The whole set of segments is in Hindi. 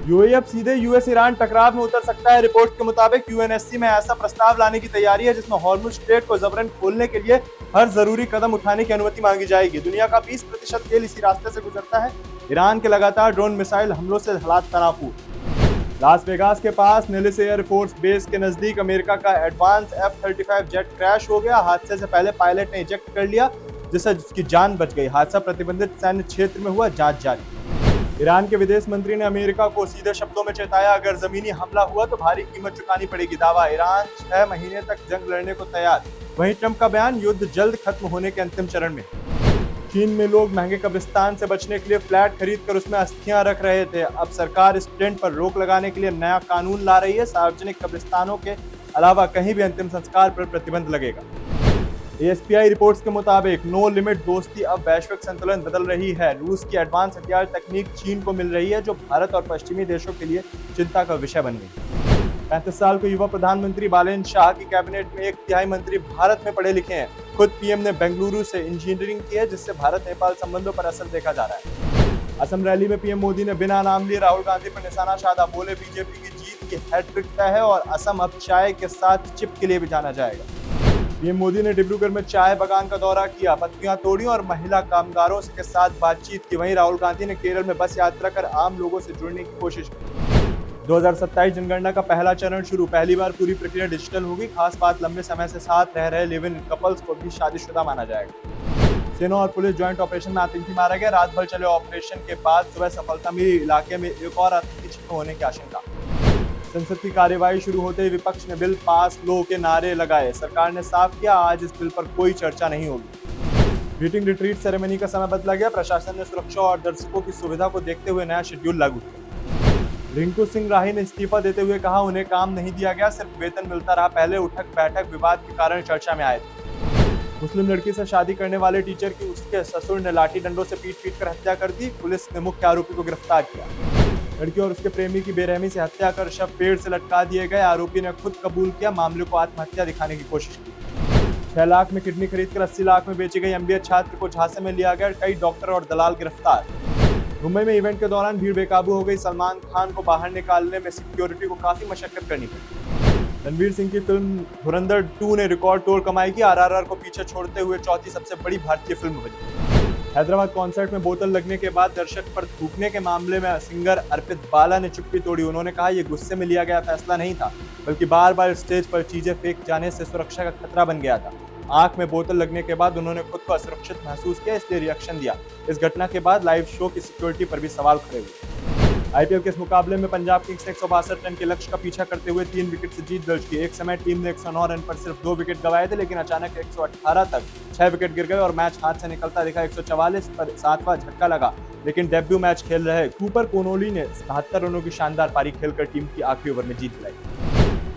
यूएई अब सीधे यूएस ईरान टकराव में उतर सकता है। रिपोर्ट के मुताबिक यूएनएससी में ऐसा प्रस्ताव लाने की तैयारी है जिसमें हॉर्मुज स्ट्रेट को जबरन खोलने के लिए हर जरूरी कदम उठाने की अनुमति मांगी जाएगी। दुनिया का 20% तेल इसी रास्ते से गुजरता है। ईरान के लगातार ड्रोन मिसाइल हमलों से हालात तनावपूर्ण। लास वेगास के पास नेलिस एयर फोर्स बेस के नजदीक अमेरिका का एडवांस F-35 जेट क्रैश हो गया। हादसे से पहले पायलट ने इजेक्ट कर लिया, जिससे उसकी जान बच गई। हादसा प्रतिबंधित सैन्य क्षेत्र में हुआ, जांच जारी। ईरान के विदेश मंत्री ने अमेरिका को सीधे शब्दों में चेताया, अगर जमीनी हमला हुआ तो भारी कीमत चुकानी पड़ेगी। दावा, ईरान 6 महीने तक जंग लड़ने को तैयार। वहीं ट्रंप का बयान, युद्ध जल्द खत्म होने के अंतिम चरण में। चीन में लोग महंगे कब्रिस्तान से बचने के लिए फ्लैट खरीद कर उसमें अस्थियां रख रहे थे। अब सरकार इस ट्रेंड पर रोक लगाने के लिए नया कानून ला रही है। सार्वजनिक कब्रिस्तानों के अलावा कहीं भी अंतिम संस्कार पर प्रतिबंध लगेगा। एएसपीआई रिपोर्ट्स के मुताबिक नो लिमिट दोस्ती अब वैश्विक संतुलन बदल रही है। रूस की एडवांस हथियार तकनीक चीन को मिल रही है, जो भारत और पश्चिमी देशों के लिए चिंता का विषय बन गई। 35 साल के युवा प्रधानमंत्री बालेन शाह की कैबिनेट में 1/3 मंत्री भारत में पढ़े लिखे हैं। खुद पीएम ने बेंगलुरु से इंजीनियरिंग की है, जिससे भारत नेपाल संबंधों पर असर देखा जा रहा है। असम रैली में पीएम मोदी ने बिना नाम लिए राहुल गांधी पर निशाना साधा। बोले, बीजेपी की जीत की हैट्रिक तय है और असम अब चाय के साथ चिप के लिए भी जाना जाएगा। पीएम मोदी ने डिब्रूगढ़ में चाय बागान का दौरा किया, पत्तियां तोड़ी और महिला कामगारों के साथ बातचीत की। वहीं राहुल गांधी ने केरल में बस यात्रा कर आम लोगों से जुड़ने की कोशिश की। 2027 जनगणना का पहला चरण शुरू। पहली बार पूरी प्रक्रिया डिजिटल होगी। खास बात, लंबे समय से साथ रह रहे लिव इन कपल्स को भी शादीशुदा माना जाएगा। सेना और पुलिस ज्वाइंट ऑपरेशन में आतंकी मारा गया। रात भर चले ऑपरेशन के बाद सुबह सफलता मिली। इलाके में एक और आतंकी छिपे होने की आशंका। संसद की कार्यवाही शुरू होते ही विपक्ष ने बिल पास लो के नारे लगाए। सरकार ने साफ किया, आज इस बिल पर कोई चर्चा नहीं होगी। मीटिंग रिट्रीट सेरेमनी का समय बदला गया। प्रशासन ने सुरक्षा और दर्शकों की सुविधा को देखते हुए नया शेड्यूल लागू किया। रिंकू सिंह राही ने इस्तीफा देते हुए कहा, उन्हें काम नहीं दिया गया, सिर्फ वेतन मिलता रहा। पहले उठक बैठक विवाद के कारण चर्चा में आए थे। मुस्लिम लड़की से शादी करने वाले टीचर की उसके ससुर ने लाठी डंडों से पीट कर हत्या कर दी। पुलिस ने मुख्य आरोपी को गिरफ्तार किया। लड़की और उसके प्रेमी की बेरहमी से हत्या कर शव पेड़ से लटका दिए गए। आरोपी ने खुद कबूल किया, मामले को आत्महत्या दिखाने की कोशिश की। 6 लाख में किडनी खरीदकर 80 लाख में बेची गई एमबीए छात्र को झांसे में लिया गया। कई डॉक्टर और दलाल गिरफ्तार। मुंबई में इवेंट के दौरान भीड़ बेकाबू हो गई। सलमान खान को बाहर निकालने में सिक्योरिटी को काफी मशक्कत करनी पड़ी। रणवीर सिंह की फिल्म धुरंधर 2 ने रिकॉर्ड तोड़ कमाई की। आरआरआर को पीछे छोड़ते हुए चौथी सबसे बड़ी भारतीय फिल्म बनी। हैदराबाद कॉन्सर्ट में बोतल लगने के बाद दर्शक पर थूकने के मामले में सिंगर अर्पित बाला ने चुप्पी तोड़ी। उन्होंने कहा, यह गुस्से में लिया गया फैसला नहीं था, बल्कि बार बार स्टेज पर चीजें फेंक जाने से सुरक्षा का खतरा बन गया था। आंख में बोतल लगने के बाद उन्होंने खुद को असुरक्षित महसूस किया, इसलिए रिएक्शन दिया। इस घटना के बाद लाइव शो की सिक्योरिटी पर भी सवाल खड़े हुए। आईपीएल के इस मुकाबले में पंजाब किंग्स ने 162 रन के लक्ष्य का पीछा करते हुए 3 विकेट से जीत दर्ज की। एक समय टीम ने 109 रन पर सिर्फ 2 विकेट गंवाए थे, लेकिन अचानक 118 तक 6 विकेट गिर गए और मैच हाथ से निकलता दिखा। 144 पर 7वां झटका लगा, लेकिन डेब्यू मैच खेल रहे कूपर कोनोली ने 77 रनों की शानदार पारी खेलकर टीम की आखिरी ओवर में जीत दिलाई।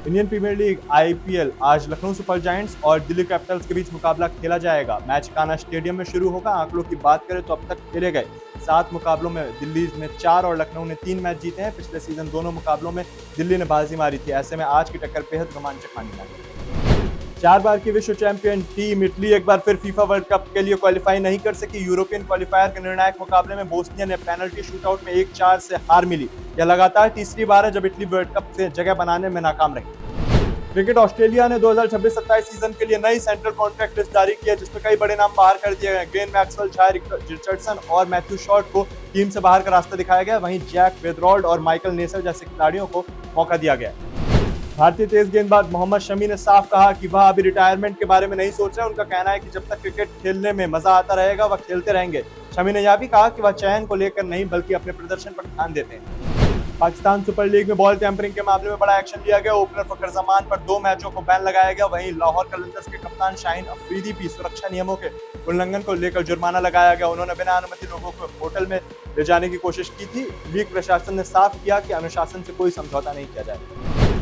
इंडियन प्रीमियर लीग आईपीएल आज लखनऊ सुपर जायंट्स और दिल्ली कैपिटल्स के बीच मुकाबला खेला जाएगा। मैच कान्हा स्टेडियम में शुरू होगा। आंकड़ों की बात करें तो अब तक खेले गए 7 मुकाबलों में दिल्ली ने 4 और लखनऊ ने 3 मैच जीते हैं। पिछले सीजन दोनों मुकाबलों में दिल्ली ने बाजी मारी थी। ऐसे में आज की टक्कर बेहद रोमांचक मानी जाती है। 4 बार की विश्व चैंपियन टीम इटली एक बार फिर फीफा वर्ल्ड कप के लिए क्वालिफाई नहीं कर सकी। यूरोपियन क्वालिफायर के निर्णायक मुकाबले में बोस्निया ने पेनल्टी शूटआउट में 1-4 से हार मिली। यह लगातार तीसरी बार है जब इटली वर्ल्ड कप से जगह बनाने में नाकाम रही। क्रिकेट ऑस्ट्रेलिया ने 2026-27 सीजन के लिए नई सेंट्रल कॉन्ट्रैक्ट लिस्ट जारी की है, जिसमें कई बड़े नाम बाहर कर दिए गए। ग्लेन मैक्सवेल, जाय रिचर्डसन और मैथ्यू शॉर्ट को टीम से बाहर का रास्ता दिखाया गया। वहीं जैक वेदरॉल्ड और माइकल नेसल जैसे खिलाड़ियों को मौका दिया गया। भारतीय तेज गेंदबाज मोहम्मद शमी ने साफ कहा कि वह अभी रिटायरमेंट के बारे में नहीं सोच रहे। उनका कहना है कि जब तक क्रिकेट खेलने में मजा आता रहेगा वह खेलते रहेंगे। शमी ने यह भी कहा कि वह चयन को लेकर नहीं बल्कि अपने प्रदर्शन पर ध्यान देते हैं। पाकिस्तान सुपर लीग में बॉल टेम्परिंग के मामले में बड़ा एक्शन लिया गया। ओपनर फखर जमान पर 2 मैचों को बैन लगाया गया। वहीं लाहौर कलंदर्स के कप्तान शाहीन अफरीदी भी सुरक्षा नियमों के उल्लंघन को लेकर जुर्माना लगाया गया। उन्होंने बिना अनुमति लोगों को होटल में ले जाने की कोशिश की थी। लीग प्रशासन ने साफ किया कि अनुशासन से कोई समझौता नहीं किया जाएगा।